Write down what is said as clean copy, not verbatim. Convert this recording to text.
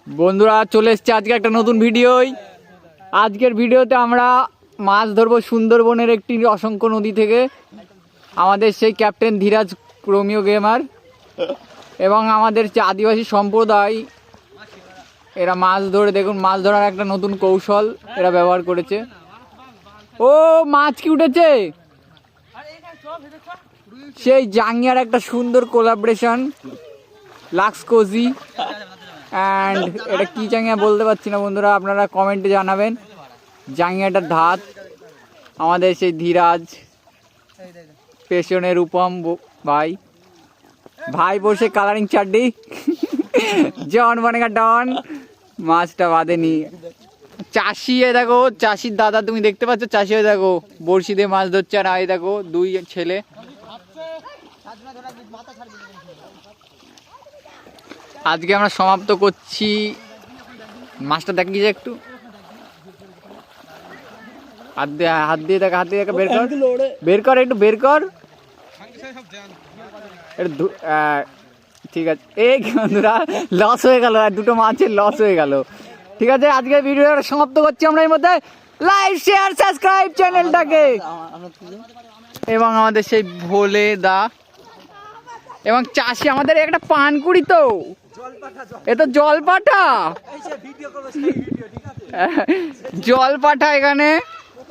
বন্ধুরা চলে এসছে আজকে একটা নতুন ভিডিওই। আজকের ভিডিওতে আমরা মাছ ধরবো সুন্দরবনের একটি অসংখ্য নদী থেকে। আমাদের সেই ক্যাপ্টেন ধীরাজ রোমিও গেমার এবং আমাদের যে আদিবাসী সম্প্রদায় এরা মাছ ধরে, দেখুন মাছ ধরার একটা নতুন কৌশল এরা ব্যবহার করেছে। ও মাছ কি উঠেছে, সেই জাঙ্গিয়ার একটা সুন্দর কোলাবরেশন লাক্স কোজি অ্যান্ড এটা কি জাঙ্গিয়া বলতে পারছি না বন্ধুরা, আপনারা কমেন্টে জানাবেন। জাঙ্গিয়াটার ধাত আমাদের সেই ধীরাজ, পেছনে রূপম ভাই, ভাই বসে কালারিং চাড্ডি জন বনেগা ডন। মাছটা বাঁধেনি। চাষি এ দেখো, চাষির দাদা তুমি দেখতে পাচ্ছ, চাষি হয়ে দেখো বড়শি দিয়ে মাছ ধরছে। আর এই দেখো দুই ছেলে। আজকে আমরা সমাপ্ত করছি। মাছটা দেখি যে একটু হাত দিয়ে দেখা, হাত দিয়ে দেখা, বের কর বের কর একটু বের কর। ঠিক আছে, এই বন্ধুরা লস হয়ে গেল, আর দুটো মাছের লস হয়ে গেল। ঠিক আছে, আজকের ভিডিওটা সমাপ্ত করছি আমরা। এর মধ্যে লাইক শেয়ার সাবস্ক্রাইব চ্যানেলটাকে, এবং আমাদের সেই ভোলে দা এবং চাষি আমাদের একটা পানকুড়ি, তো এ তো জল পাঠা, জল পাঠা এখানে।